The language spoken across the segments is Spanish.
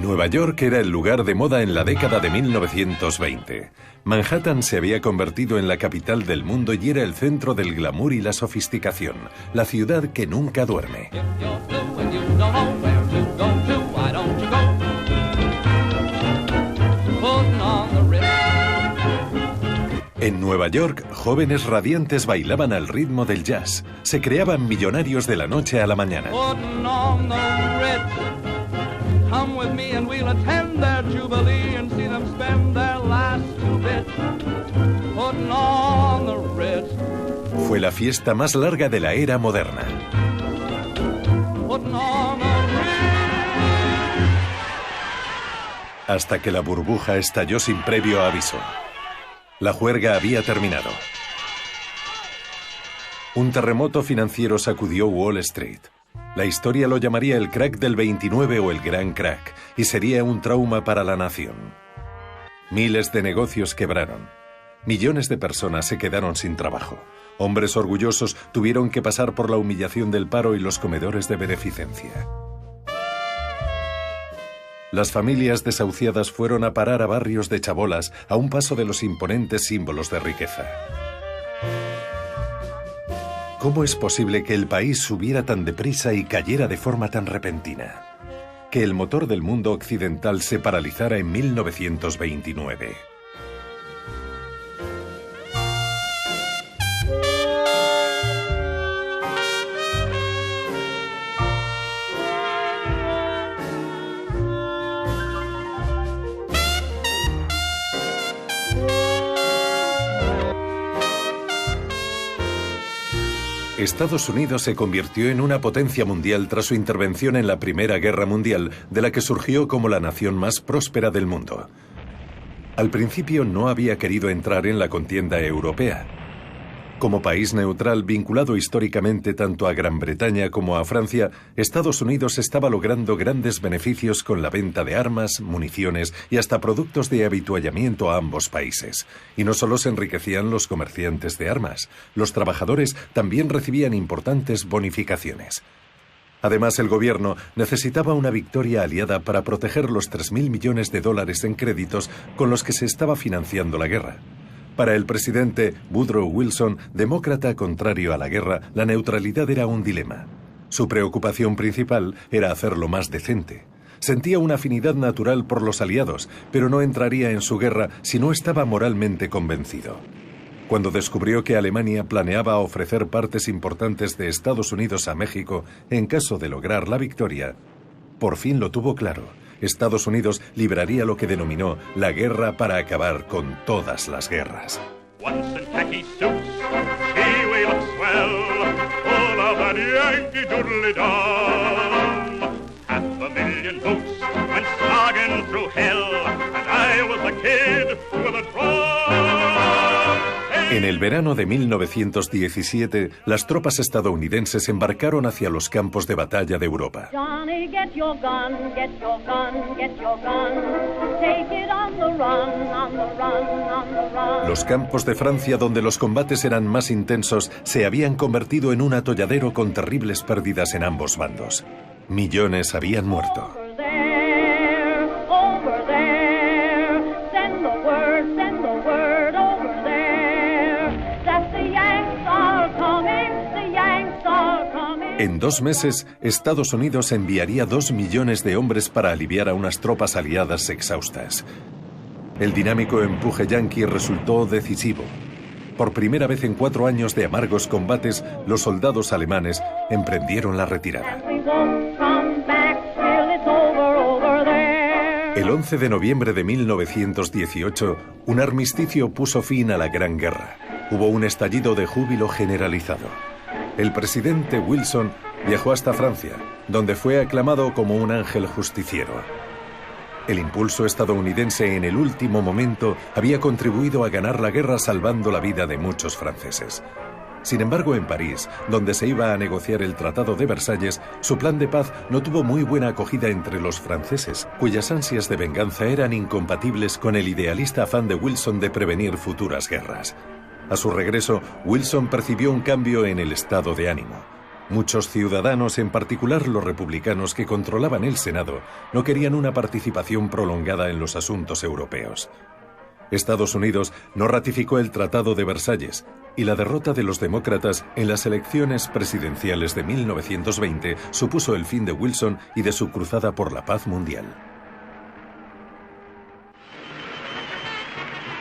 Nueva York era el lugar de moda en la década de 1920. Manhattan se había convertido en la capital del mundo y era el centro del glamour y la sofisticación, la ciudad que nunca duerme. En Nueva York, jóvenes radiantes bailaban al ritmo del jazz. Se creaban millonarios de la noche a la mañana. Fue la fiesta más larga de la era moderna. Hasta que la burbuja estalló sin previo aviso. La juerga había terminado. Un terremoto financiero sacudió Wall Street. La historia lo llamaría el crack del 29 o el gran crack, y sería un trauma para la nación. Miles de negocios quebraron. Millones de personas se quedaron sin trabajo. Hombres orgullosos tuvieron que pasar por la humillación del paro y los comedores de beneficencia. Las familias desahuciadas fueron a parar a barrios de chabolas a un paso de los imponentes símbolos de riqueza. ¿Cómo es posible que el país subiera tan deprisa y cayera de forma tan repentina? Que el motor del mundo occidental se paralizara en 1929. Estados Unidos se convirtió en una potencia mundial tras su intervención en la Primera Guerra Mundial, de la que surgió como la nación más próspera del mundo. Al principio no había querido entrar en la contienda europea. Como país neutral vinculado históricamente tanto a Gran Bretaña como a Francia, Estados Unidos estaba logrando grandes beneficios con la venta de armas, municiones y hasta productos de avituallamiento a ambos países. Y no solo se enriquecían los comerciantes de armas, los trabajadores también recibían importantes bonificaciones. Además, el gobierno necesitaba una victoria aliada para proteger los $3.000 millones en créditos con los que se estaba financiando la guerra. Para el presidente Woodrow Wilson, demócrata contrario a la guerra, la neutralidad era un dilema. Su preocupación principal era hacerlo más decente. Sentía una afinidad natural por los aliados, pero no entraría en su guerra si no estaba moralmente convencido. Cuando descubrió que Alemania planeaba ofrecer partes importantes de Estados Unidos a México en caso de lograr la victoria, por fin lo tuvo claro. Estados Unidos libraría lo que denominó la guerra para acabar con todas las guerras. En el verano de 1917, las tropas estadounidenses embarcaron hacia los campos de batalla de Europa. Los campos de Francia, donde los combates eran más intensos, se habían convertido en un atolladero con terribles pérdidas en ambos bandos. Millones habían muerto. En 2 meses, Estados Unidos enviaría 2 millones de hombres para aliviar a unas tropas aliadas exhaustas. El dinámico empuje yanqui resultó decisivo. Por primera vez en 4 años de amargos combates, los soldados alemanes emprendieron la retirada. El 11 de noviembre de 1918, un armisticio puso fin a la Gran Guerra. Hubo un estallido de júbilo generalizado. El presidente Wilson viajó hasta Francia, donde fue aclamado como un ángel justiciero. El impulso estadounidense en el último momento había contribuido a ganar la guerra salvando la vida de muchos franceses. Sin embargo, en París, donde se iba a negociar el Tratado de Versalles, su plan de paz no tuvo muy buena acogida entre los franceses, cuyas ansias de venganza eran incompatibles con el idealista afán de Wilson de prevenir futuras guerras. A su regreso, Wilson percibió un cambio en el estado de ánimo. Muchos ciudadanos, en particular los republicanos que controlaban el Senado, no querían una participación prolongada en los asuntos europeos. Estados Unidos no ratificó el Tratado de Versalles y la derrota de los demócratas en las elecciones presidenciales de 1920 supuso el fin de Wilson y de su cruzada por la paz mundial.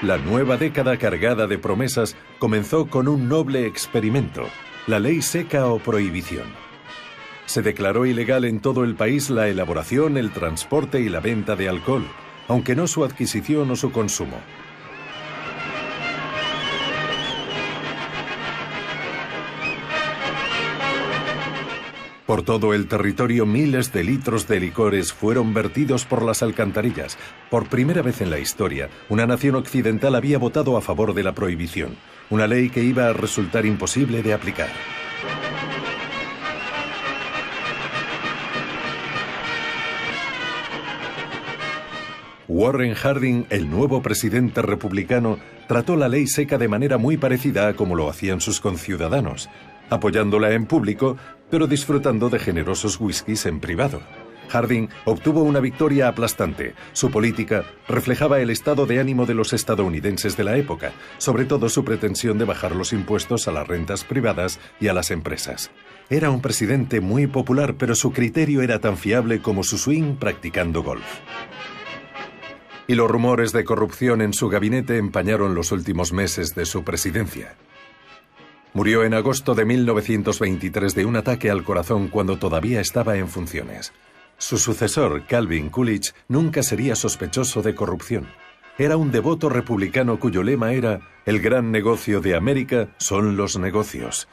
La nueva década cargada de promesas comenzó con un noble experimento, la ley seca o prohibición. Se declaró ilegal en todo el país la elaboración, el transporte y la venta de alcohol, aunque no su adquisición o su consumo. Por todo el territorio, miles de litros de licores fueron vertidos por las alcantarillas. Por primera vez en la historia, una nación occidental había votado a favor de la prohibición, una ley que iba a resultar imposible de aplicar. Warren Harding, el nuevo presidente republicano, trató la ley seca de manera muy parecida a como lo hacían sus conciudadanos, apoyándola en público, pero disfrutando de generosos whiskies en privado. Harding obtuvo una victoria aplastante. Su política reflejaba el estado de ánimo de los estadounidenses de la época, sobre todo su pretensión de bajar los impuestos a las rentas privadas y a las empresas. Era un presidente muy popular, pero su criterio era tan fiable como su swing practicando golf. Y los rumores de corrupción en su gabinete empañaron los últimos meses de su presidencia. Murió en agosto de 1923 de un ataque al corazón cuando todavía estaba en funciones. Su sucesor, Calvin Coolidge, nunca sería sospechoso de corrupción. Era un devoto republicano cuyo lema era «El gran negocio de América son los negocios».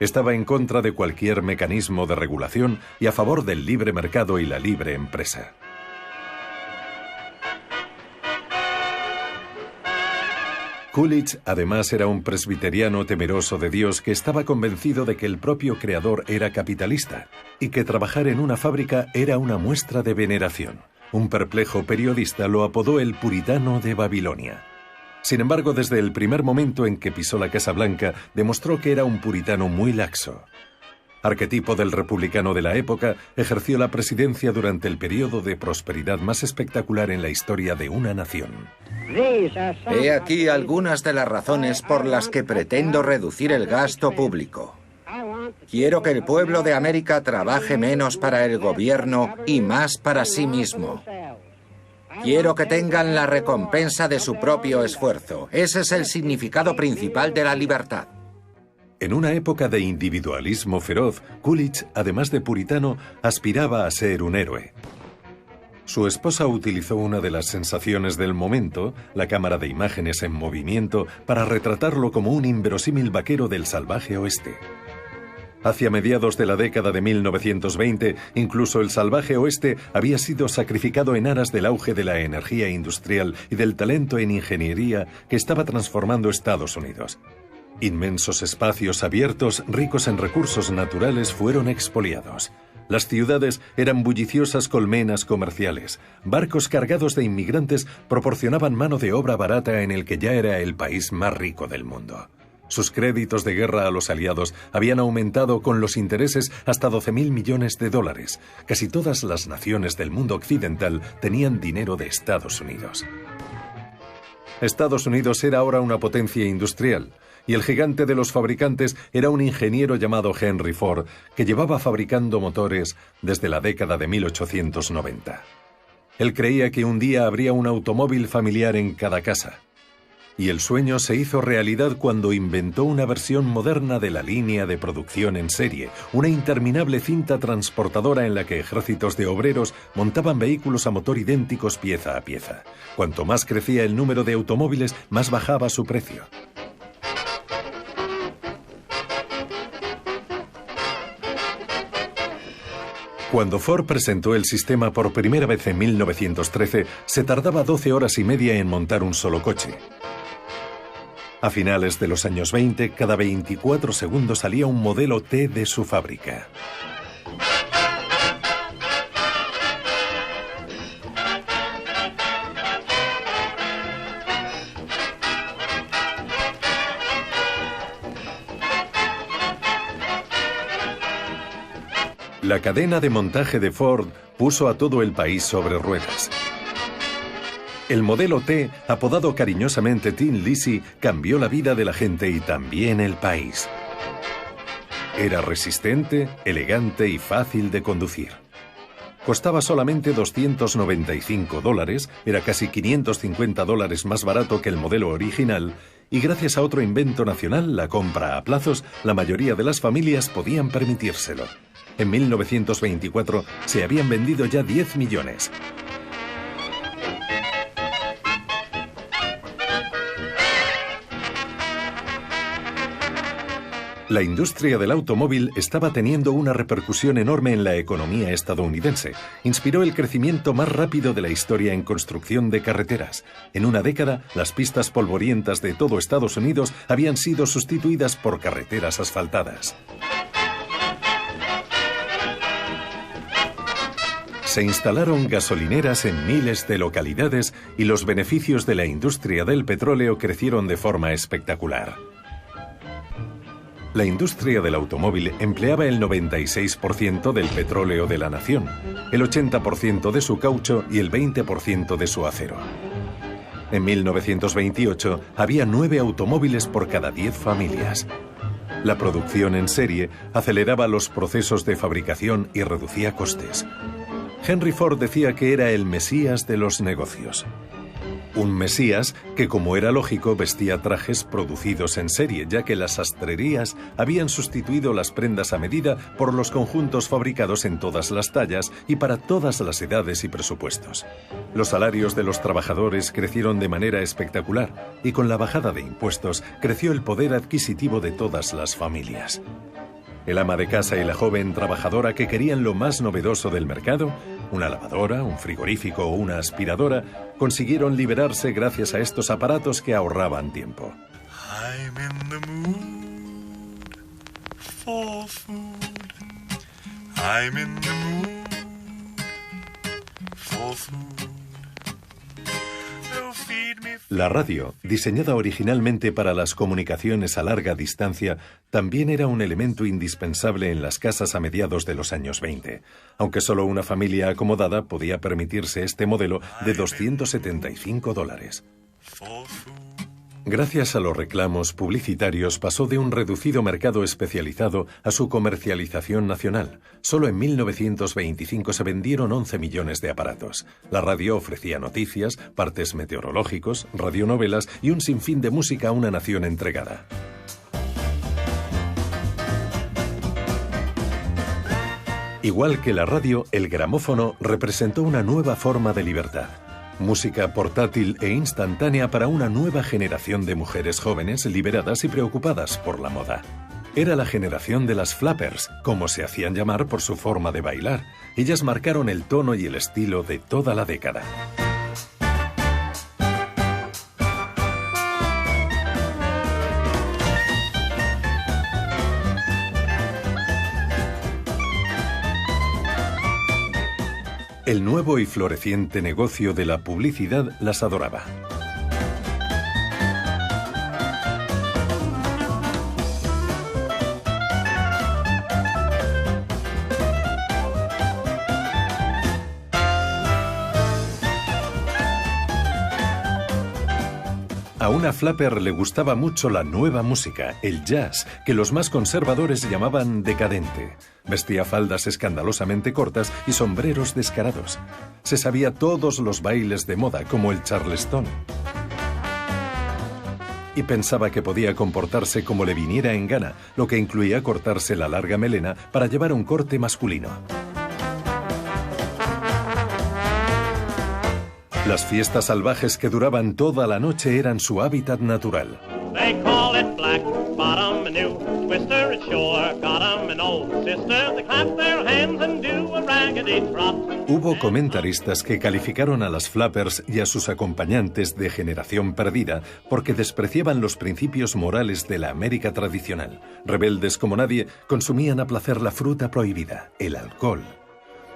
Estaba en contra de cualquier mecanismo de regulación y a favor del libre mercado y la libre empresa. Coolidge, además, era un presbiteriano temeroso de Dios que estaba convencido de que el propio creador era capitalista y que trabajar en una fábrica era una muestra de veneración. Un perplejo periodista lo apodó el puritano de Babilonia. Sin embargo, desde el primer momento en que pisó la Casa Blanca, demostró que era un puritano muy laxo. Arquetipo del republicano de la época, ejerció la presidencia durante el periodo de prosperidad más espectacular en la historia de una nación. He aquí algunas de las razones por las que pretendo reducir el gasto público. Quiero que el pueblo de América trabaje menos para el gobierno y más para sí mismo. Quiero que tengan la recompensa de su propio esfuerzo. Ese es el significado principal de la libertad. En una época de individualismo feroz, Coolidge, además de puritano, aspiraba a ser un héroe. Su esposa utilizó una de las sensaciones del momento, la cámara de imágenes en movimiento, para retratarlo como un inverosímil vaquero del salvaje oeste. Hacia mediados de la década de 1920, incluso el salvaje oeste había sido sacrificado en aras del auge de la energía industrial y del talento en ingeniería que estaba transformando Estados Unidos. Inmensos espacios abiertos, ricos en recursos naturales, fueron expoliados. Las ciudades eran bulliciosas colmenas comerciales. Barcos cargados de inmigrantes proporcionaban mano de obra barata en el que ya era el país más rico del mundo. Sus créditos de guerra a los aliados habían aumentado con los intereses hasta 12.000 millones de dólares. Casi todas las naciones del mundo occidental tenían dinero de Estados Unidos. Estados Unidos era ahora una potencia industrial, y el gigante de los fabricantes era un ingeniero llamado Henry Ford, que llevaba fabricando motores desde la década de 1890. Él creía que un día habría un automóvil familiar en cada casa. Y el sueño se hizo realidad cuando inventó una versión moderna de la línea de producción en serie, una interminable cinta transportadora en la que ejércitos de obreros montaban vehículos a motor idénticos pieza a pieza. Cuanto más crecía el número de automóviles, más bajaba su precio. Cuando Ford presentó el sistema por primera vez en 1913, se tardaba 12 horas y media en montar un solo coche. A finales de los años 20, cada 24 segundos salía un modelo T de su fábrica. La cadena de montaje de Ford puso a todo el país sobre ruedas. El modelo T, apodado cariñosamente Tin Lizzy, cambió la vida de la gente y también el país. Era resistente, elegante y fácil de conducir. Costaba solamente $295, era casi $550 más barato que el modelo original, y gracias a otro invento nacional, la compra a plazos, la mayoría de las familias podían permitírselo. En 1924 se habían vendido ya 10 millones. La industria del automóvil estaba teniendo una repercusión enorme en la economía estadounidense. Inspiró el crecimiento más rápido de la historia en construcción de carreteras. En una década, las pistas polvorientas de todo Estados Unidos habían sido sustituidas por carreteras asfaltadas. Se instalaron gasolineras en miles de localidades y los beneficios de la industria del petróleo crecieron de forma espectacular. La industria del automóvil empleaba el 96% del petróleo de la nación, el 80% de su caucho y el 20% de su acero. En 1928 había 9 automóviles por cada 10 familias. La producción en serie aceleraba los procesos de fabricación y reducía costes. Henry Ford decía que era el Mesías de los negocios. Un Mesías que, como era lógico, vestía trajes producidos en serie, ya que las sastrerías habían sustituido las prendas a medida por los conjuntos fabricados en todas las tallas y para todas las edades y presupuestos. Los salarios de los trabajadores crecieron de manera espectacular y con la bajada de impuestos creció el poder adquisitivo de todas las familias. El ama de casa y la joven trabajadora que querían lo más novedoso del mercado, una lavadora, un frigorífico o una aspiradora, consiguieron liberarse gracias a estos aparatos que ahorraban tiempo. I'm in the mood for food. I'm in the mood for food. La radio, diseñada originalmente para las comunicaciones a larga distancia, también era un elemento indispensable en las casas a mediados de los años 20, aunque solo una familia acomodada podía permitirse este modelo de $275. Gracias a los reclamos publicitarios pasó de un reducido mercado especializado a su comercialización nacional. Solo en 1925 se vendieron 11 millones de aparatos. La radio ofrecía noticias, partes meteorológicos, radionovelas y un sinfín de música a una nación entregada. Igual que la radio, el gramófono representó una nueva forma de libertad. Música portátil e instantánea para una nueva generación de mujeres jóvenes liberadas y preocupadas por la moda. Era la generación de las flappers, como se hacían llamar por su forma de bailar. Ellas marcaron el tono y el estilo de toda la década. El nuevo y floreciente negocio de la publicidad las adoraba. A una flapper le gustaba mucho la nueva música, el jazz, que los más conservadores llamaban decadente. Vestía faldas escandalosamente cortas y sombreros descarados. Se sabía todos los bailes de moda, como el charleston. Y pensaba que podía comportarse como le viniera en gana, lo que incluía cortarse la larga melena para llevar un corte masculino. Las fiestas salvajes que duraban toda la noche eran su hábitat natural. Hubo comentaristas que calificaron a las flappers y a sus acompañantes de generación perdida porque despreciaban los principios morales de la América tradicional. Rebeldes como nadie, consumían a placer la fruta prohibida, el alcohol.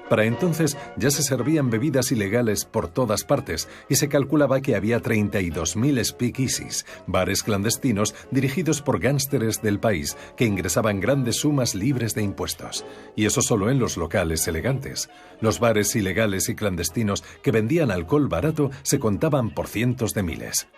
Para entonces ya se servían bebidas ilegales por todas partes y se calculaba que había 32.000 speakeasies, bares clandestinos dirigidos por gángsteres del país que ingresaban grandes sumas libres de impuestos. Y eso solo en los locales elegantes. Los bares ilegales y clandestinos que vendían alcohol barato se contaban por cientos de miles.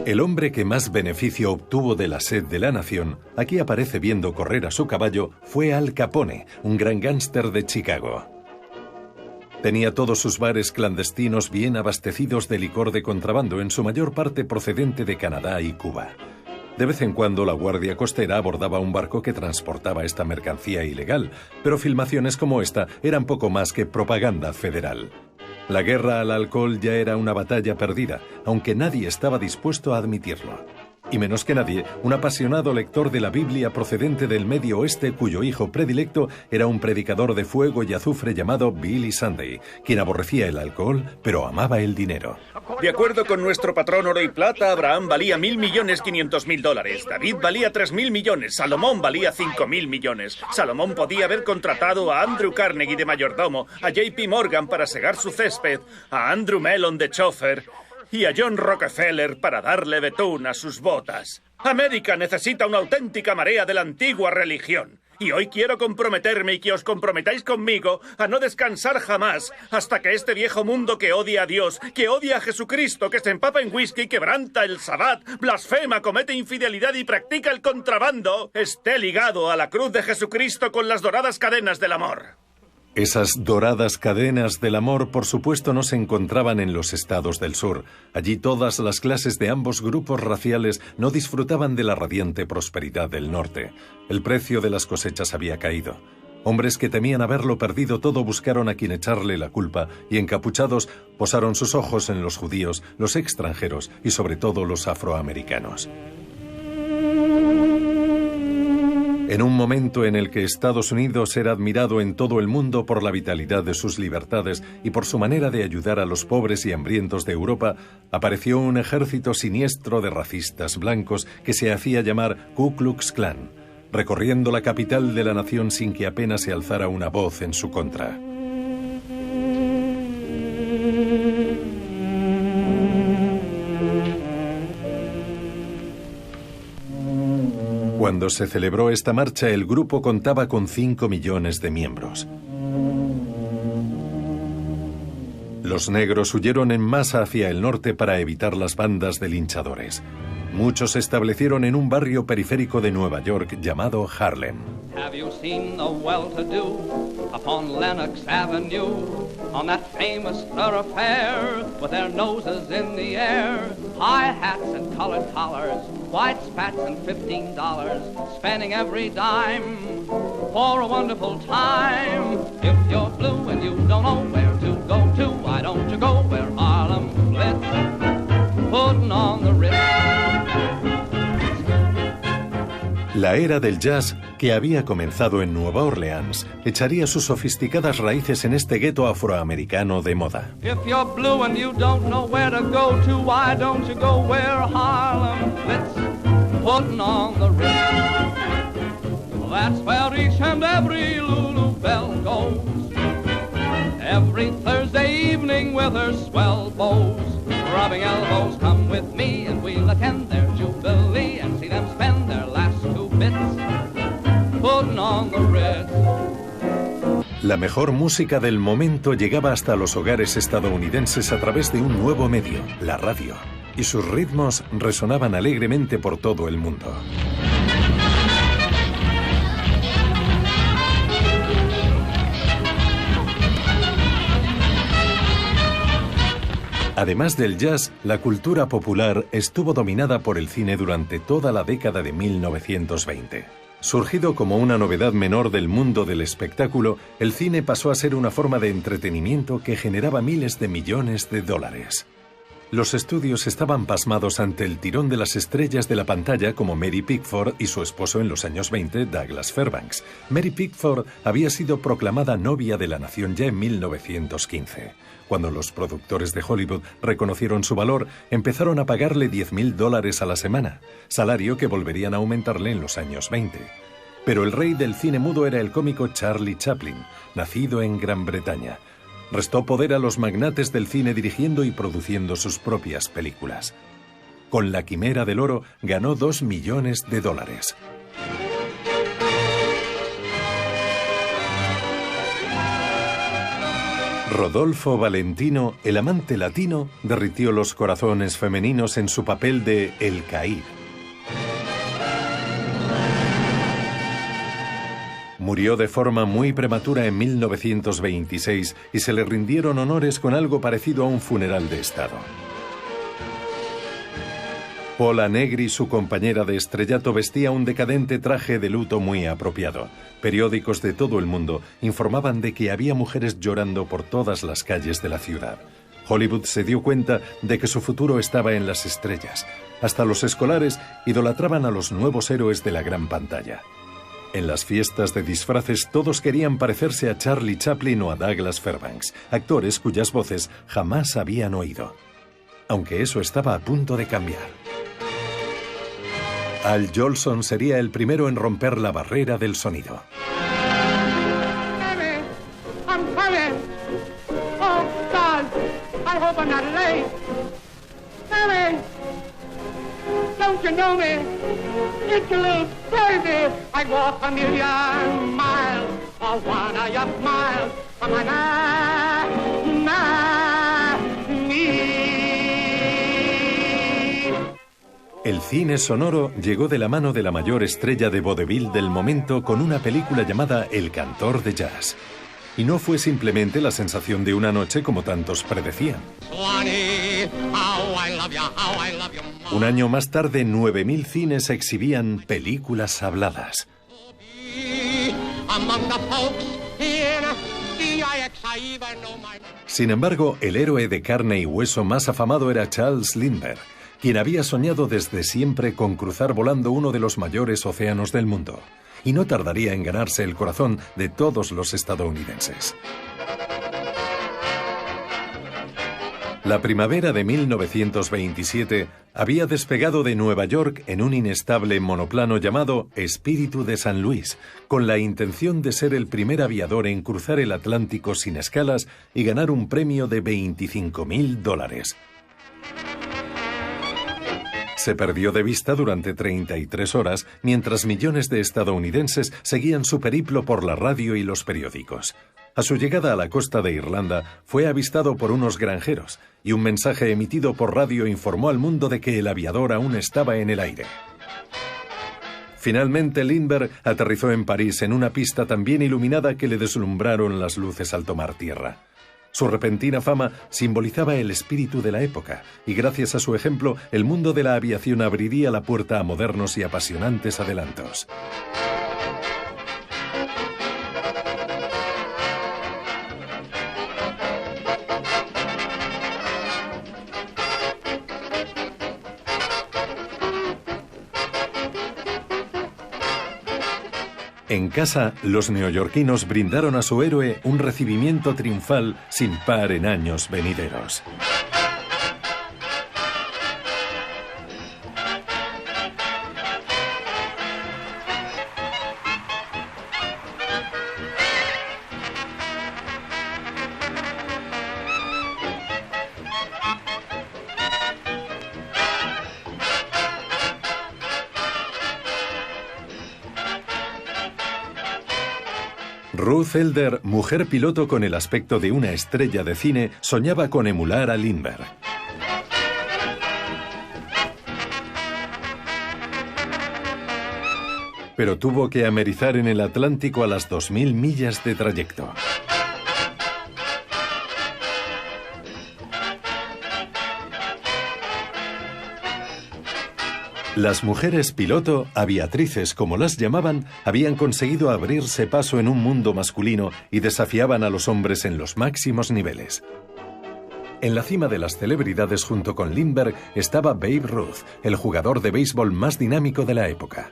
El hombre que más beneficio obtuvo de la sed de la nación, aquí aparece viendo correr a su caballo, fue Al Capone, un gran gángster de Chicago. Tenía todos sus bares clandestinos bien abastecidos de licor de contrabando, en su mayor parte procedente de Canadá y Cuba. De vez en cuando la Guardia Costera abordaba un barco que transportaba esta mercancía ilegal, pero filmaciones como esta eran poco más que propaganda federal. La guerra al alcohol ya era una batalla perdida, aunque nadie estaba dispuesto a admitirlo. Y menos que nadie, un apasionado lector de la Biblia procedente del Medio Oeste, cuyo hijo predilecto era un predicador de fuego y azufre llamado Billy Sunday, quien aborrecía el alcohol, pero amaba el dinero. De acuerdo con nuestro patrón Oro y Plata, Abraham valía $1.500.000, David valía 3.000 millones, Salomón valía 5.000 millones. Salomón podía haber contratado a Andrew Carnegie de mayordomo, a JP Morgan para segar su césped, a Andrew Mellon de chofer y a John Rockefeller para darle betún a sus botas. América necesita una auténtica marea de la antigua religión. Y hoy quiero comprometerme y que os comprometáis conmigo a no descansar jamás hasta que este viejo mundo que odia a Dios, que odia a Jesucristo, que se empapa en whisky, quebranta el sabbat, blasfema, comete infidelidad y practica el contrabando, esté ligado a la cruz de Jesucristo con las doradas cadenas del amor. Esas doradas cadenas del amor, por supuesto, no se encontraban en los estados del sur. Allí todas las clases de ambos grupos raciales no disfrutaban de la radiante prosperidad del norte. El precio de las cosechas había caído. Hombres que temían haberlo perdido todo buscaron a quien echarle la culpa y, encapuchados, posaron sus ojos en los judíos, los extranjeros y sobre todo los afroamericanos. En un momento en el que Estados Unidos era admirado en todo el mundo por la vitalidad de sus libertades y por su manera de ayudar a los pobres y hambrientos de Europa, apareció un ejército siniestro de racistas blancos que se hacía llamar Ku Klux Klan, recorriendo la capital de la nación sin que apenas se alzara una voz en su contra. Cuando se celebró esta marcha, el grupo contaba con 5 millones de miembros. Los negros huyeron en masa hacia el norte para evitar las bandas de linchadores. Muchos se establecieron en un barrio periférico de Nueva York llamado Harlem. Have you seen the well-to-do upon Lenox Avenue, on that famous thoroughfare with their noses in the air, high hats and colored collars, white spats and $15, spending every dime for a wonderful time? If you're blue and you don't know where to go to, why don't you go where Harlem flits, putting on the Ritz. La era del jazz, que había comenzado en Nueva Orleans, echaría sus sofisticadas raíces en este gueto afroamericano de moda. If you're blue and you don't know where to go to, why don't you go where Harlem flits, putting on the Ritz. That's where each and every Lulu Belle goes, every Thursday evening with her swell bows, rubbing elbows. Come with me and we'll attend their jubilee and see them spend their last 2 bits, putting on the Ritz. La mejor música del momento llegaba hasta los hogares estadounidenses a través de un nuevo medio, la radio, y sus ritmos resonaban alegremente por todo el mundo. Además del jazz, la cultura popular estuvo dominada por el cine durante toda la década de 1920. Surgido como una novedad menor del mundo del espectáculo, el cine pasó a ser una forma de entretenimiento que generaba miles de millones de dólares. Los estudios estaban pasmados ante el tirón de las estrellas de la pantalla como Mary Pickford y su esposo en los años 20, Douglas Fairbanks. Mary Pickford había sido proclamada novia de la nación ya en 1915. Cuando los productores de Hollywood reconocieron su valor, empezaron a pagarle $10,000 a la semana, salario que volverían a aumentarle en los años 20. Pero el rey del cine mudo era el cómico Charlie Chaplin, nacido en Gran Bretaña. Restó poder a los magnates del cine dirigiendo y produciendo sus propias películas. Con La Quimera del Oro ganó $2 millones. Rodolfo Valentino, el amante latino, derritió los corazones femeninos en su papel de El Caíd. Murió de forma muy prematura en 1926 y se le rindieron honores con algo parecido a un funeral de Estado. Pola Negri, su compañera de estrellato, vestía un decadente traje de luto muy apropiado. Periódicos de todo el mundo informaban de que había mujeres llorando por todas las calles de la ciudad. Hollywood se dio cuenta de que su futuro estaba en las estrellas. Hasta los escolares idolatraban a los nuevos héroes de la gran pantalla. En las fiestas de disfraces todos querían parecerse a Charlie Chaplin o a Douglas Fairbanks, actores cuyas voces jamás habían oído. Aunque eso estaba a punto de cambiar. Al Jolson sería el primero en romper la barrera del sonido. I'm coming. Oh, God, I hope I'm not late. Sammy, don't you know me? It's a little crazy. I walk a million miles for one of your smiles. Come on, El cine sonoro llegó de la mano de la mayor estrella de vodevil del momento con una película llamada El cantor de jazz. Y no fue simplemente la sensación de una noche como tantos predecían. Un año más tarde, 9.000 cines exhibían películas habladas. Sin embargo, el héroe de carne y hueso más afamado era Charles Lindbergh, quien había soñado desde siempre con cruzar volando uno de los mayores océanos del mundo, y no tardaría en ganarse el corazón de todos los estadounidenses. La primavera de 1927 había despegado de Nueva York en un inestable monoplano llamado Espíritu de San Luis, con la intención de ser el primer aviador en cruzar el Atlántico sin escalas y ganar un premio de $25,000. Se perdió de vista durante 33 horas, mientras millones de estadounidenses seguían su periplo por la radio y los periódicos. A su llegada a la costa de Irlanda, fue avistado por unos granjeros, y un mensaje emitido por radio informó al mundo de que el aviador aún estaba en el aire. Finalmente, Lindbergh aterrizó en París en una pista tan bien iluminada que le deslumbraron las luces al tomar tierra. Su repentina fama simbolizaba el espíritu de la época, y gracias a su ejemplo, el mundo de la aviación abriría la puerta a modernos y apasionantes adelantos. En casa, los neoyorquinos brindaron a su héroe un recibimiento triunfal sin par en años venideros. Ruth Elder, mujer piloto con el aspecto de una estrella de cine, soñaba con emular a Lindbergh. Pero tuvo que amerizar en el Atlántico a las 2.000 millas de trayecto. Las mujeres piloto, aviatrices como las llamaban, habían conseguido abrirse paso en un mundo masculino y desafiaban a los hombres en los máximos niveles. En la cima de las celebridades junto con Lindbergh estaba Babe Ruth, el jugador de béisbol más dinámico de la época.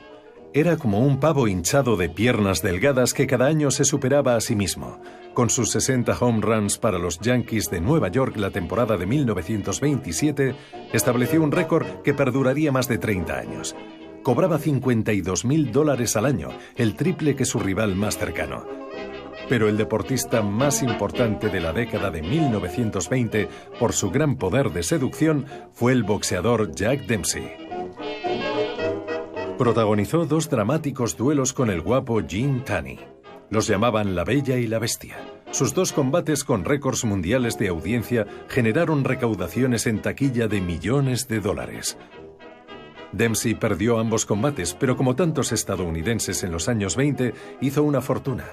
Era como un pavo hinchado de piernas delgadas que cada año se superaba a sí mismo. Con sus 60 home runs para los Yankees de Nueva York la temporada de 1927, estableció un récord que perduraría más de 30 años. Cobraba $52.000 al año, el triple que su rival más cercano. Pero el deportista más importante de la década de 1920, por su gran poder de seducción, fue el boxeador Jack Dempsey. Protagonizó 2 dramáticos duelos con el guapo Gene Tunney. Los llamaban La Bella y la Bestia. Sus 2 combates con récords mundiales de audiencia generaron recaudaciones en taquilla de millones de dólares. Dempsey perdió ambos combates, pero como tantos estadounidenses en los años 20, hizo una fortuna.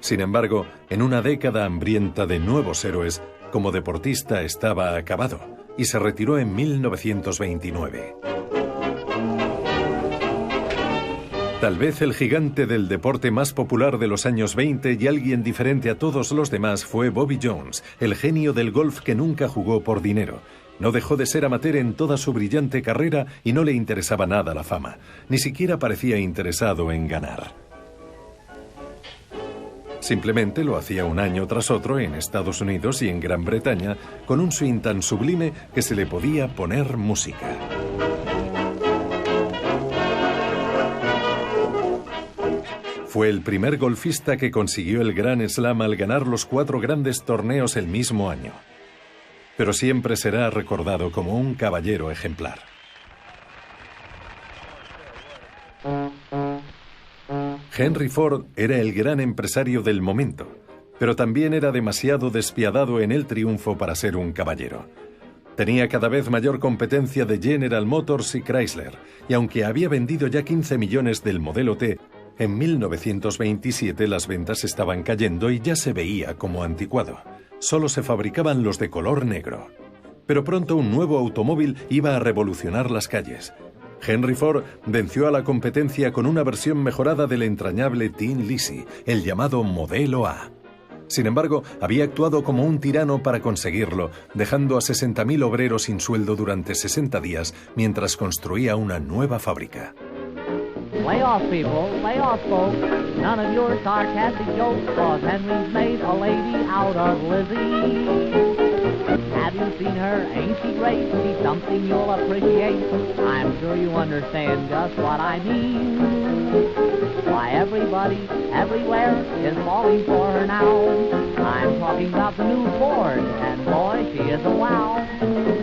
Sin embargo, en una década hambrienta de nuevos héroes, como deportista estaba acabado y se retiró en 1929. Tal vez el gigante del deporte más popular de los años 20 y alguien diferente a todos los demás fue Bobby Jones, el genio del golf que nunca jugó por dinero. No dejó de ser amateur en toda su brillante carrera y no le interesaba nada la fama. Ni siquiera parecía interesado en ganar. Simplemente lo hacía un año tras otro en Estados Unidos y en Gran Bretaña con un swing tan sublime que se le podía poner música. Fue el primer golfista que consiguió el Grand Slam al ganar los 4 grandes torneos el mismo año. Pero siempre será recordado como un caballero ejemplar. Henry Ford era el gran empresario del momento, pero también era demasiado despiadado en el triunfo para ser un caballero. Tenía cada vez mayor competencia de General Motors y Chrysler, y aunque había vendido ya 15 millones del modelo T, en 1927 las ventas estaban cayendo y ya se veía como anticuado. Solo se fabricaban los de color negro. Pero pronto un nuevo automóvil iba a revolucionar las calles. Henry Ford venció a la competencia con una versión mejorada del entrañable Tin Lizzie, el llamado Modelo A. Sin embargo, había actuado como un tirano para conseguirlo, dejando a 60.000 obreros sin sueldo durante 60 días mientras construía una nueva fábrica. Lay off, people, lay off, folks. None of your sarcastic jokes, 'cause Henry's made a lady out of Lizzie. Have you seen her? Ain't she great? She's something you'll appreciate. I'm sure you understand just what I mean. Why, everybody, everywhere is falling for her now. I'm talking about the new Ford, and boy, she is a wow.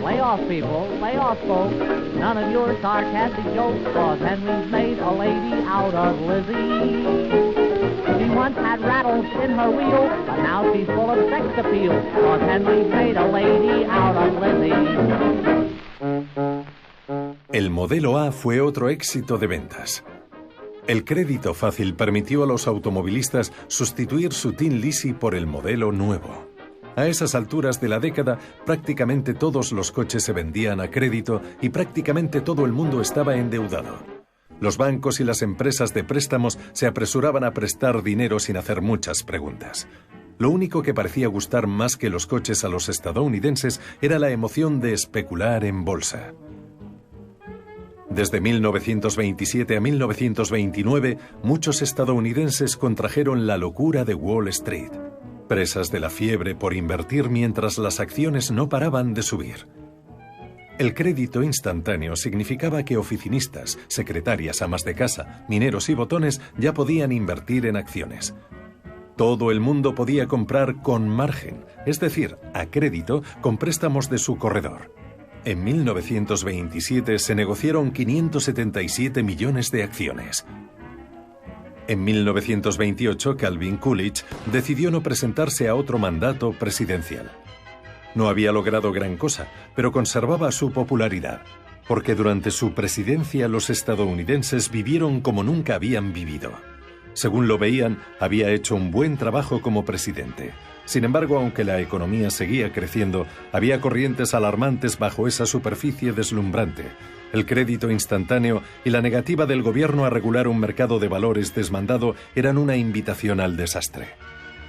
Lay off, people, lay off, folks. None of your sarcastic jokes, 'cause Henry's made a lady out of Lizzie. She once had rattles in her wheel, but now she's full of sex appeal, 'cause Henry's made a lady out of Lizzie. El Modelo A fue otro éxito de ventas. El crédito fácil permitió a los automovilistas sustituir su Tin Lizzie por el modelo nuevo. A esas alturas de la década, prácticamente todos los coches se vendían a crédito y prácticamente todo el mundo estaba endeudado. Los bancos y las empresas de préstamos se apresuraban a prestar dinero sin hacer muchas preguntas. Lo único que parecía gustar más que los coches a los estadounidenses era la emoción de especular en bolsa. Desde 1927 a 1929, muchos estadounidenses contrajeron la locura de Wall Street, presas de la fiebre por invertir mientras las acciones no paraban de subir. El crédito instantáneo significaba que oficinistas, secretarias, amas de casa, mineros y botones ya podían invertir en acciones. Todo el mundo podía comprar con margen, es decir, a crédito, con préstamos de su corredor. En 1927 se negociaron 577 millones de acciones. En 1928, Calvin Coolidge decidió no presentarse a otro mandato presidencial. No había logrado gran cosa, pero conservaba su popularidad, porque durante su presidencia los estadounidenses vivieron como nunca habían vivido. Según lo veían, había hecho un buen trabajo como presidente. Sin embargo, aunque la economía seguía creciendo, había corrientes alarmantes bajo esa superficie deslumbrante. El crédito instantáneo y la negativa del gobierno a regular un mercado de valores desmandado eran una invitación al desastre.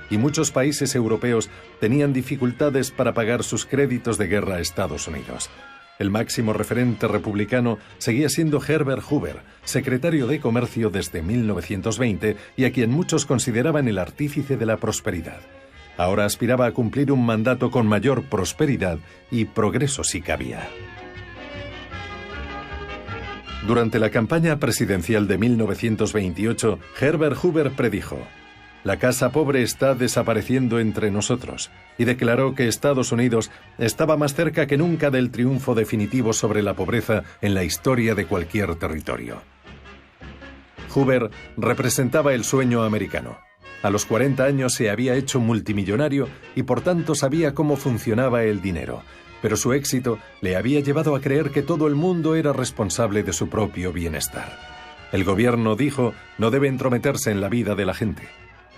y muchos países europeos tenían dificultades para pagar sus créditos de guerra a Estados Unidos. El máximo referente republicano seguía siendo Herbert Hoover, secretario de Comercio desde 1920 y a quien muchos consideraban el artífice de la prosperidad. Ahora aspiraba a cumplir un mandato con mayor prosperidad y progreso si cabía. Durante la campaña presidencial de 1928, Herbert Hoover predijo: «La casa pobre está desapareciendo entre nosotros», y declaró que Estados Unidos estaba más cerca que nunca del triunfo definitivo sobre la pobreza en la historia de cualquier territorio. Hoover representaba el sueño americano. A los 40 años se había hecho multimillonario y por tanto sabía cómo funcionaba el dinero, pero su éxito le había llevado a creer que todo el mundo era responsable de su propio bienestar. El gobierno, dijo, no debe entrometerse en la vida de la gente.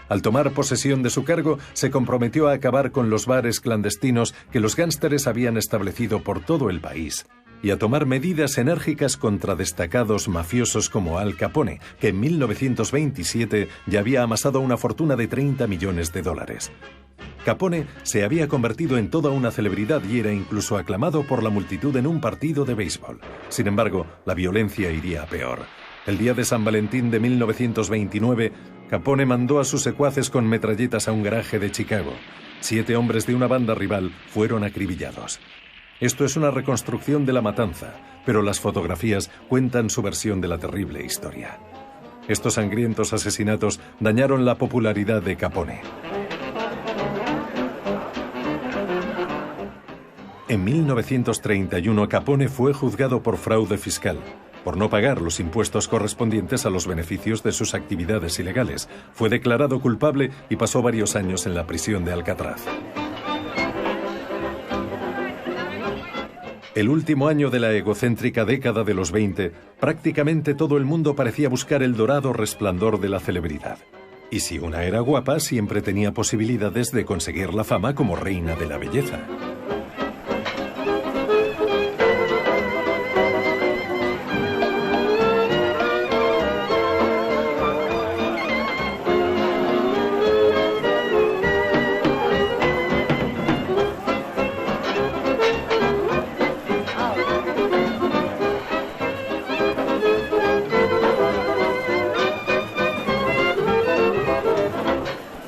Al tomar posesión de su cargo, se comprometió a acabar con los bares clandestinos que los gánsteres habían establecido por todo el país y a tomar medidas enérgicas contra destacados mafiosos como Al Capone, que en 1927 ya había amasado una fortuna de $30 millones. Capone se había convertido en toda una celebridad y era incluso aclamado por la multitud en un partido de béisbol. Sin embargo, la violencia iría a peor. El día de San Valentín de 1929, Capone mandó a sus secuaces con metralletas a un garaje de Chicago. 7 hombres de una banda rival fueron acribillados. Esto es una reconstrucción de la matanza, pero las fotografías cuentan su versión de la terrible historia. Estos sangrientos asesinatos dañaron la popularidad de Capone. En 1931, Capone fue juzgado por fraude fiscal, por no pagar los impuestos correspondientes a los beneficios de sus actividades ilegales. Fue declarado culpable y pasó varios años en la prisión de Alcatraz. El último año de la egocéntrica década de los 20, prácticamente todo el mundo parecía buscar el dorado resplandor de la celebridad. Y si una era guapa, siempre tenía posibilidades de conseguir la fama como reina de la belleza.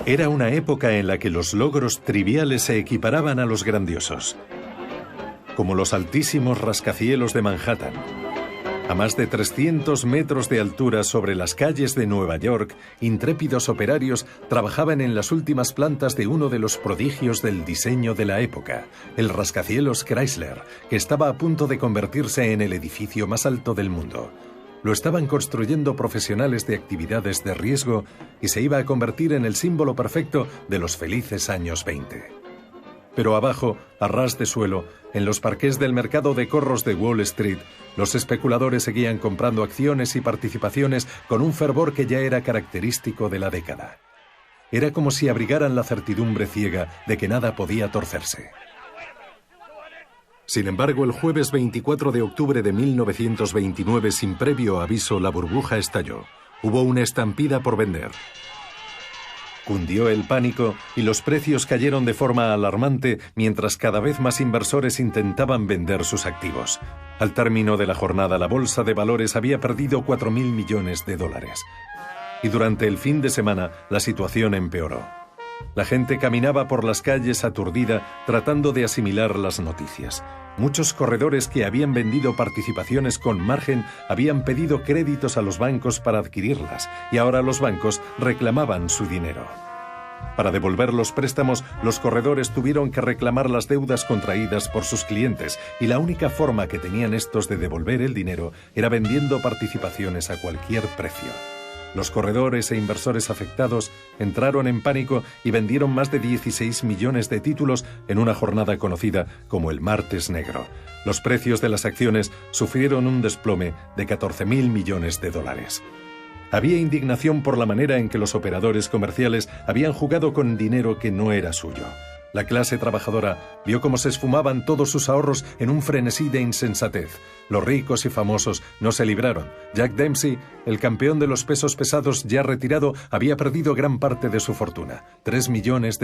Era una época en la que los logros triviales se equiparaban a los grandiosos, como los altísimos rascacielos de Manhattan. A más de 300 metros de altura sobre las calles de Nueva York, intrépidos operarios trabajaban en las últimas plantas de uno de los prodigios del diseño de la época, el rascacielos Chrysler, que estaba a punto de convertirse en el edificio más alto del mundo. Lo estaban construyendo profesionales de actividades de riesgo y se iba a convertir en el símbolo perfecto de los felices años 20. Pero abajo, a ras de suelo, en los parqués del mercado de corros de Wall Street, los especuladores seguían comprando acciones y participaciones con un fervor que ya era característico de la década. Era como si abrigaran la certidumbre ciega de que nada podía torcerse. Sin embargo, el jueves 24 de octubre de 1929, sin previo aviso, la burbuja estalló. Hubo una estampida por vender. Cundió el pánico y los precios cayeron de forma alarmante mientras cada vez más inversores intentaban vender sus activos. Al término de la jornada, la bolsa de valores había perdido $4.000 millones. Y durante el fin de semana, la situación empeoró. La gente caminaba por las calles aturdida tratando de asimilar las noticias. Muchos corredores que habían vendido participaciones con margen habían pedido créditos a los bancos para adquirirlas y ahora los bancos reclamaban su dinero. Para devolver los préstamos, los corredores tuvieron que reclamar las deudas contraídas por sus clientes y la única forma que tenían estos de devolver el dinero era vendiendo participaciones a cualquier precio. Los corredores e inversores afectados entraron en pánico y vendieron más de 16 millones de títulos en una jornada conocida como el Martes Negro. Los precios de las acciones sufrieron un desplome de $14.000 millones. Había indignación por la manera en que los operadores comerciales habían jugado con dinero que no era suyo. La clase trabajadora vio cómo se esfumaban todos sus ahorros en un frenesí de insensatez. Los ricos y famosos no se libraron. Jack Dempsey, el campeón de los pesos pesados ya retirado, había perdido gran parte de su fortuna, $3 millones.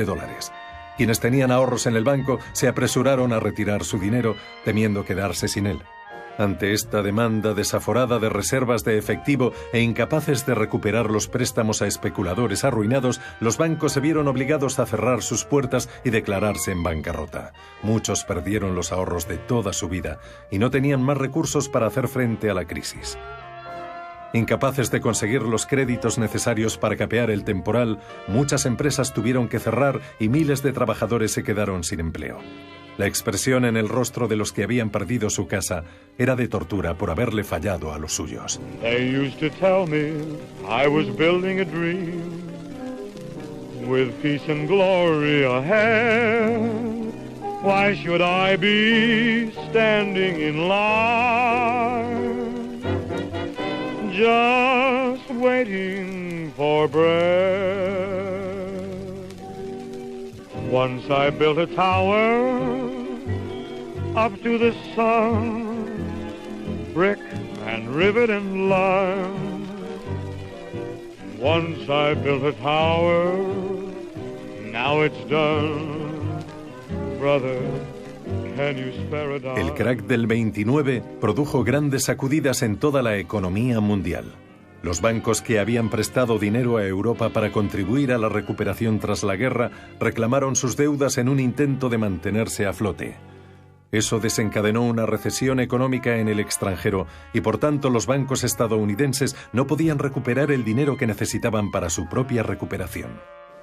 Quienes tenían ahorros en el banco se apresuraron a retirar su dinero, temiendo quedarse sin él. Ante esta demanda desaforada de reservas de efectivo e incapaces de recuperar los préstamos a especuladores arruinados, los bancos se vieron obligados a cerrar sus puertas y declararse en bancarrota. Muchos perdieron los ahorros de toda su vida y no tenían más recursos para hacer frente a la crisis. Incapaces de conseguir los créditos necesarios para capear el temporal, muchas empresas tuvieron que cerrar y miles de trabajadores se quedaron sin empleo. La expresión en el rostro de los que habían perdido su casa era de tortura por haberle fallado a los suyos. They used to tell me I was building a dream with peace and glory ahead. Why should I be standing in line, just waiting for bread? Once I built a tower up to the sun, brick and rivet and lime. Once I built a tower, now it's done. Brother, can you spare a dime? El crack del 29 produjo grandes sacudidas en toda la economía mundial. Los bancos que habían prestado dinero a Europa para contribuir a la recuperación tras la guerra reclamaron sus deudas en un intento de mantenerse a flote. Eso desencadenó una recesión económica en el extranjero y por tanto los bancos estadounidenses no podían recuperar el dinero que necesitaban para su propia recuperación.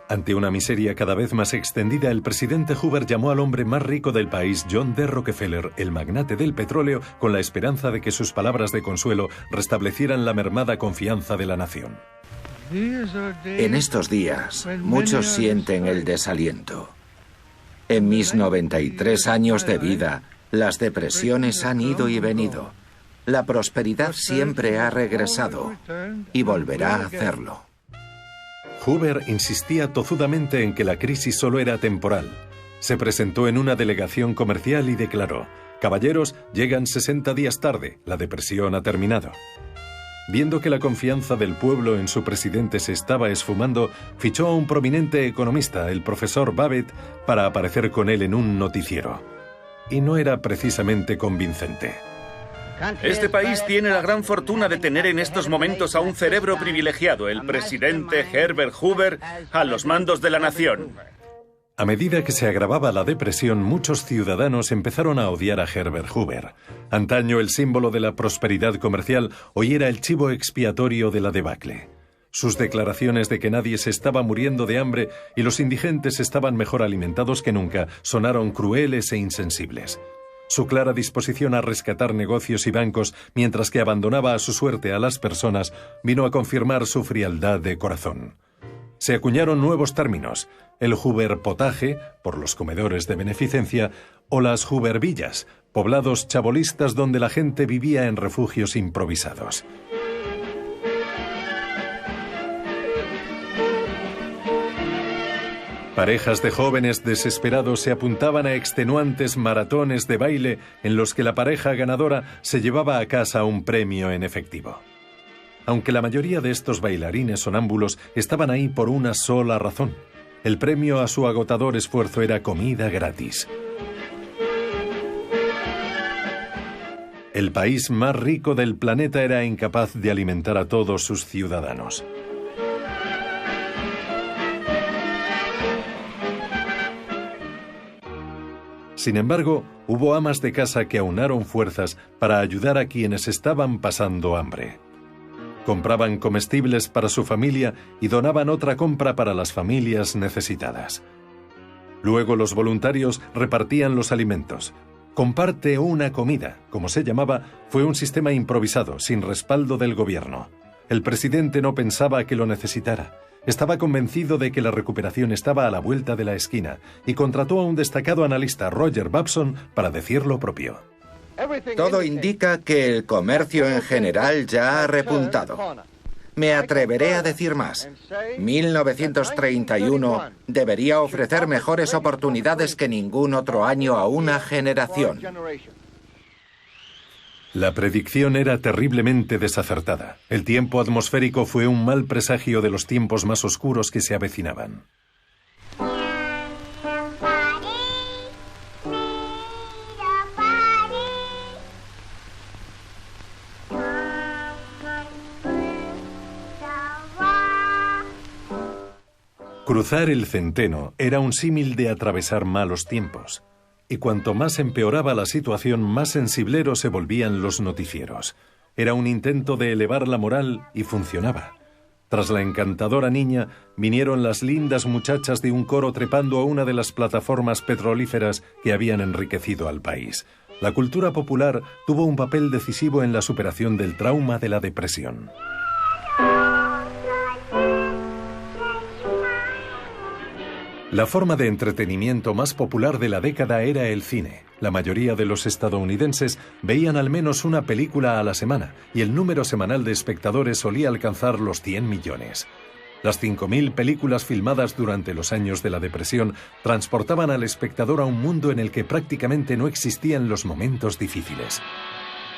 Ante una miseria cada vez más extendida, el presidente Hoover llamó al hombre más rico del país, John D. Rockefeller, el magnate del petróleo, con la esperanza de que sus palabras de consuelo restablecieran la mermada confianza de la nación. En estos días, muchos sienten el desaliento. En mis 93 años de vida, las depresiones han ido y venido. La prosperidad siempre ha regresado y volverá a hacerlo. Hoover insistía tozudamente en que la crisis solo era temporal. Se presentó en una delegación comercial y declaró: «Caballeros, llegan 60 días tarde, la depresión ha terminado». Viendo que la confianza del pueblo en su presidente se estaba esfumando, fichó a un prominente economista, el profesor Babbitt, para aparecer con él en un noticiero. Y no era precisamente convincente. Este país tiene la gran fortuna de tener en estos momentos a un cerebro privilegiado, el presidente Herbert Hoover, a los mandos de la nación. A medida que se agravaba la depresión, muchos ciudadanos empezaron a odiar a Herbert Hoover. Antaño el símbolo de la prosperidad comercial, hoy era el chivo expiatorio de la debacle. Sus declaraciones de que nadie se estaba muriendo de hambre y los indigentes estaban mejor alimentados que nunca sonaron crueles e insensibles. Su clara disposición a rescatar negocios y bancos, mientras que abandonaba a su suerte a las personas, vino a confirmar su frialdad de corazón. Se acuñaron nuevos términos: el Hoover Potaje, por los comedores de beneficencia, o las Hoovervillas, poblados chabolistas donde la gente vivía en refugios improvisados. Parejas de jóvenes desesperados se apuntaban a extenuantes maratones de baile en los que la pareja ganadora se llevaba a casa un premio en efectivo. Aunque la mayoría de estos bailarines sonámbulos estaban ahí por una sola razón: el premio a su agotador esfuerzo era comida gratis. El país más rico del planeta era incapaz de alimentar a todos sus ciudadanos. Sin embargo, hubo amas de casa que aunaron fuerzas para ayudar a quienes estaban pasando hambre. Compraban comestibles para su familia y donaban otra compra para las familias necesitadas. Luego los voluntarios repartían los alimentos. Comparte una comida, como se llamaba, fue un sistema improvisado, sin respaldo del gobierno. El presidente no pensaba que lo necesitara. Estaba convencido de que la recuperación estaba a la vuelta de la esquina y contrató a un destacado analista, Roger Babson, para decir lo propio. Todo indica que el comercio en general ya ha repuntado. Me atreveré a decir más. 1931 debería ofrecer mejores oportunidades que ningún otro año a una generación. La predicción era terriblemente desacertada. El tiempo atmosférico fue un mal presagio de los tiempos más oscuros que se avecinaban. Cruzar el centeno era un símil de atravesar malos tiempos. Y cuanto más empeoraba la situación, más sensibleros se volvían los noticieros. Era un intento de elevar la moral y funcionaba. Tras la encantadora niña, vinieron las lindas muchachas de un coro trepando a una de las plataformas petrolíferas que habían enriquecido al país. La cultura popular tuvo un papel decisivo en la superación del trauma de la depresión. La forma de entretenimiento más popular de la década era el cine. La mayoría de los estadounidenses veían al menos una película a la semana y el número semanal de espectadores solía alcanzar los 100 millones. Las 5.000 películas filmadas durante los años de la depresión transportaban al espectador a un mundo en el que prácticamente no existían los momentos difíciles.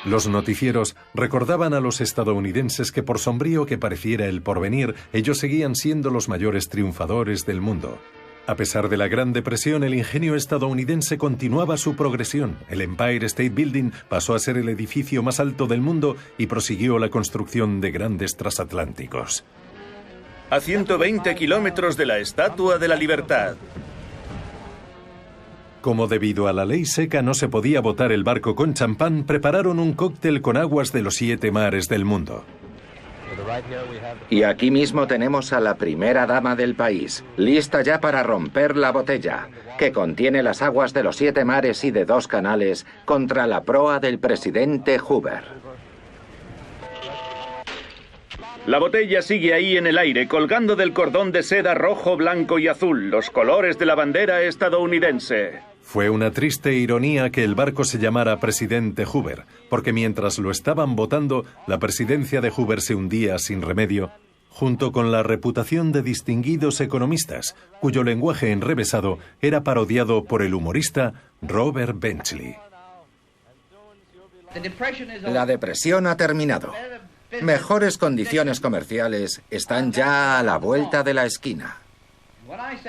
Los noticieros recordaban a los estadounidenses que por sombrío que pareciera el porvenir, ellos seguían siendo los mayores triunfadores del mundo. A pesar de la Gran Depresión, el ingenio estadounidense continuaba su progresión. El Empire State Building pasó a ser el edificio más alto del mundo y prosiguió la construcción de grandes transatlánticos. A 120 kilómetros de la Estatua de la Libertad. Como debido a la ley seca no se podía botar el barco con champán, prepararon un cóctel con aguas de los 7 mares del mundo. Y aquí mismo tenemos a la primera dama del país, lista ya para romper la botella, que contiene las aguas de los 7 mares y de 2 canales contra la proa del presidente Hoover. La botella sigue ahí en el aire, colgando del cordón de seda rojo, blanco y azul, los colores de la bandera estadounidense. Fue una triste ironía que el barco se llamara Presidente Hoover, porque mientras lo estaban botando, la presidencia de Hoover se hundía sin remedio, junto con la reputación de distinguidos economistas, cuyo lenguaje enrevesado era parodiado por el humorista Robert Benchley. La depresión ha terminado. Mejores condiciones comerciales están ya a la vuelta de la esquina.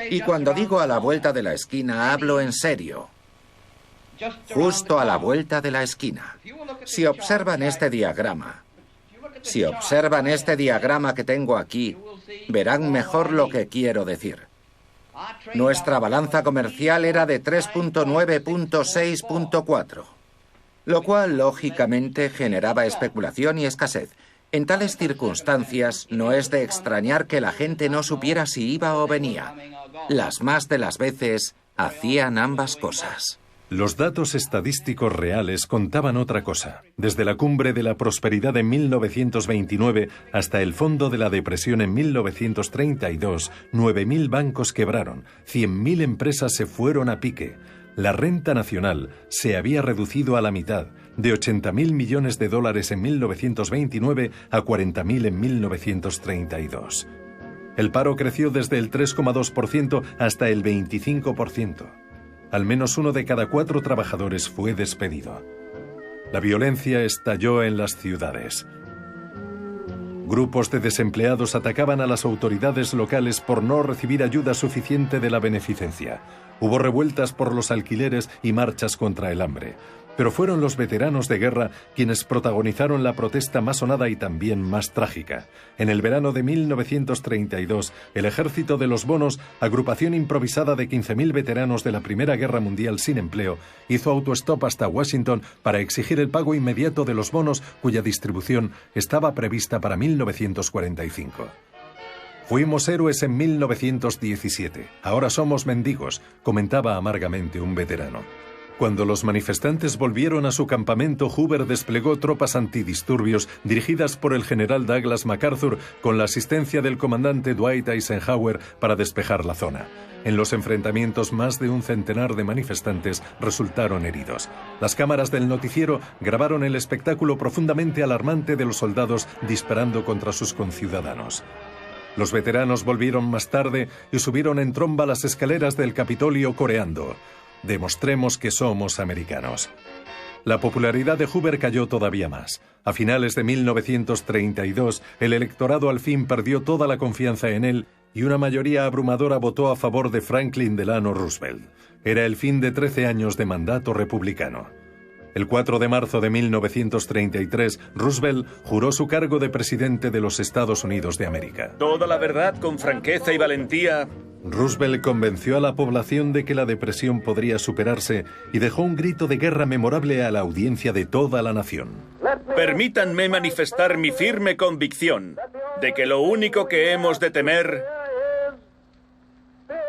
Y cuando digo a la vuelta de la esquina, hablo en serio. Justo a la vuelta de la esquina. Si observan este diagrama, que tengo aquí, verán mejor lo que quiero decir. Nuestra balanza comercial era de 3.9.6.4, lo cual lógicamente generaba especulación y escasez. En tales circunstancias, no es de extrañar que la gente no supiera si iba o venía. Las más de las veces, hacían ambas cosas. Los datos estadísticos reales contaban otra cosa. Desde la cumbre de la prosperidad en 1929 hasta el fondo de la depresión en 1932, 9.000 bancos quebraron, 100.000 empresas se fueron a pique. La renta nacional se había reducido a la mitad, de 80.000 millones de dólares en 1929 a 40.000 en 1932. El paro creció desde el 3,2% hasta el 25%. Al menos 1 de cada 4 trabajadores fue despedido. La violencia estalló en las ciudades. Grupos de desempleados atacaban a las autoridades locales por no recibir ayuda suficiente de la beneficencia. Hubo revueltas por los alquileres y marchas contra el hambre. Pero fueron los veteranos de guerra quienes protagonizaron la protesta más sonada y también más trágica. En el verano de 1932, el Ejército de los Bonos, agrupación improvisada de 15.000 veteranos de la Primera Guerra Mundial sin empleo, hizo autostop hasta Washington para exigir el pago inmediato de los bonos cuya distribución estaba prevista para 1945. Fuimos héroes en 1917, ahora somos mendigos, comentaba amargamente un veterano. Cuando los manifestantes volvieron a su campamento, Hoover desplegó tropas antidisturbios dirigidas por el general Douglas MacArthur con la asistencia del comandante Dwight Eisenhower para despejar la zona. En los enfrentamientos, más de un centenar de manifestantes resultaron heridos. Las cámaras del noticiero grabaron el espectáculo profundamente alarmante de los soldados disparando contra sus conciudadanos. Los veteranos volvieron más tarde y subieron en tromba las escaleras del Capitolio coreando: «Demostremos que somos americanos». La popularidad de Hoover cayó todavía más. A finales de 1932, el electorado al fin perdió toda la confianza en él y una mayoría abrumadora votó a favor de Franklin Delano Roosevelt. Era el fin de 13 años de mandato republicano. El 4 de marzo de 1933, Roosevelt juró su cargo de presidente de los Estados Unidos de América. Toda la verdad con franqueza y valentía. Roosevelt convenció a la población de que la depresión podría superarse y dejó un grito de guerra memorable a la audiencia de toda la nación. Permítanme manifestar mi firme convicción de que lo único que hemos de temer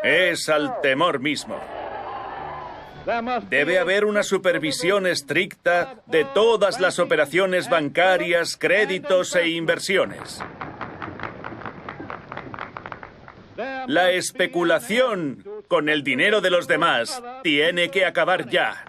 es al temor mismo. Debe haber una supervisión estricta de todas las operaciones bancarias, créditos e inversiones. La especulación con el dinero de los demás tiene que acabar ya.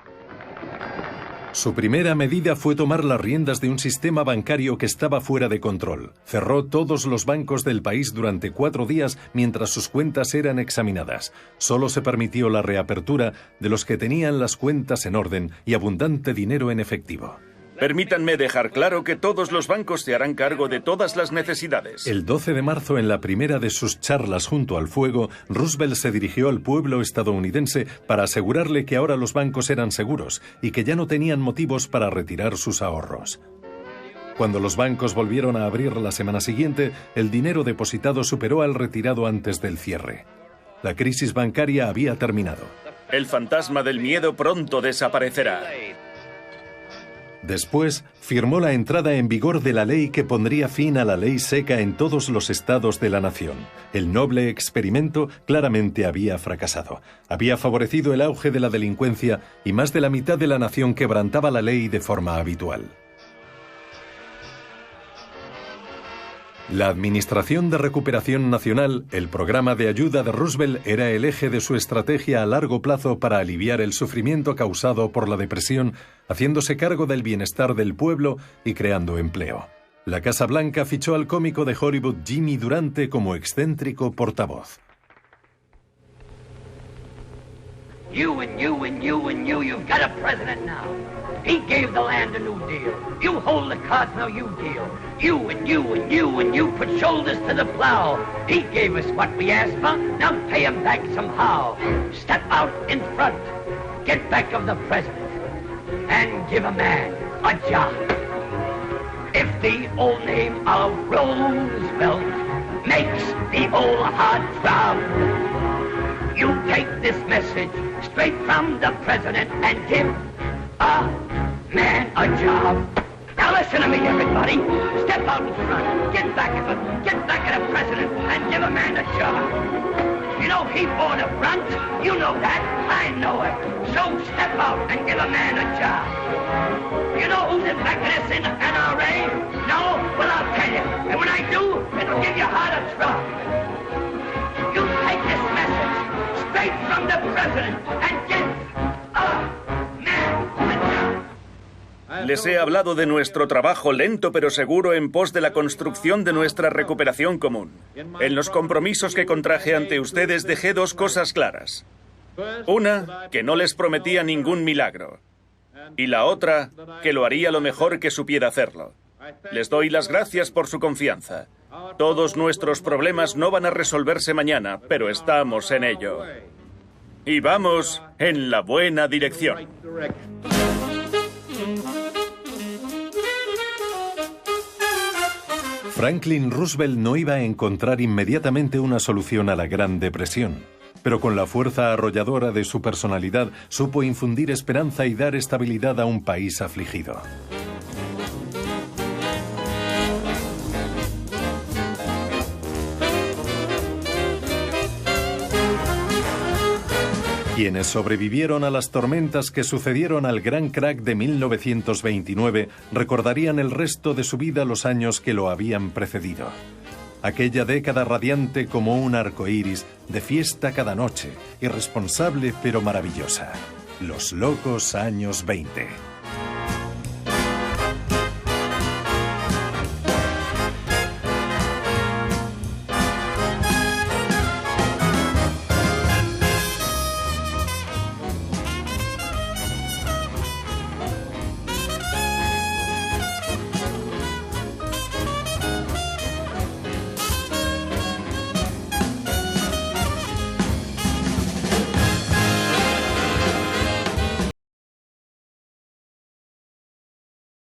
Su primera medida fue tomar las riendas de un sistema bancario que estaba fuera de control. Cerró todos los bancos del país durante 4 días mientras sus cuentas eran examinadas. Solo se permitió la reapertura de los que tenían las cuentas en orden y abundante dinero en efectivo. Permítanme dejar claro que todos los bancos se harán cargo de todas las necesidades. El 12 de marzo, en la primera de sus charlas junto al fuego, Roosevelt se dirigió al pueblo estadounidense para asegurarle que ahora los bancos eran seguros y que ya no tenían motivos para retirar sus ahorros. Cuando los bancos volvieron a abrir la semana siguiente, el dinero depositado superó al retirado antes del cierre. La crisis bancaria había terminado. El fantasma del miedo pronto desaparecerá. Después, firmó la entrada en vigor de la ley que pondría fin a la ley seca en todos los estados de la nación. El noble experimento claramente había fracasado. Había favorecido el auge de la delincuencia y más de la mitad de la nación quebrantaba la ley de forma habitual. La Administración de Recuperación Nacional, el programa de ayuda de Roosevelt, era el eje de su estrategia a largo plazo para aliviar el sufrimiento causado por la depresión, haciéndose cargo del bienestar del pueblo y creando empleo. La Casa Blanca fichó al cómico de Hollywood Jimmy Durante como excéntrico portavoz. You've got a president now. He gave the land a new deal. You hold the cards, now you deal. You put shoulders to the plow. He gave us what we asked for, now pay him back somehow. Step out in front, get back of the president, and give a man a job. If the old name of Roosevelt makes the old heart throb, you take this message straight from the president and give a man a job. Now listen to me, everybody. Step out in front. Get back of him. Get back of the president and give a man a job. You know he bought a front. You know that. I know it. So step out and give a man a job. You know who's in back of this in the NRA? No? Well, I'll tell you. And when I do, it'll give you heart a throb. You take this message straight from the president and give a man a job. Les he hablado de nuestro trabajo lento pero seguro en pos de la construcción de nuestra recuperación común. En los compromisos que contraje ante ustedes dejé 2 cosas claras. Una, que no les prometía ningún milagro. Y la otra, que lo haría lo mejor que supiera hacerlo. Les doy las gracias por su confianza. Todos nuestros problemas no van a resolverse mañana, pero estamos en ello. Y vamos en la buena dirección. Franklin Roosevelt no iba a encontrar inmediatamente una solución a la Gran Depresión, pero con la fuerza arrolladora de su personalidad supo infundir esperanza y dar estabilidad a un país afligido. Quienes sobrevivieron a las tormentas que sucedieron al gran crack de 1929 recordarían el resto de su vida los años que lo habían precedido. Aquella década radiante como un arco iris, de fiesta cada noche, irresponsable pero maravillosa. Los locos años 20.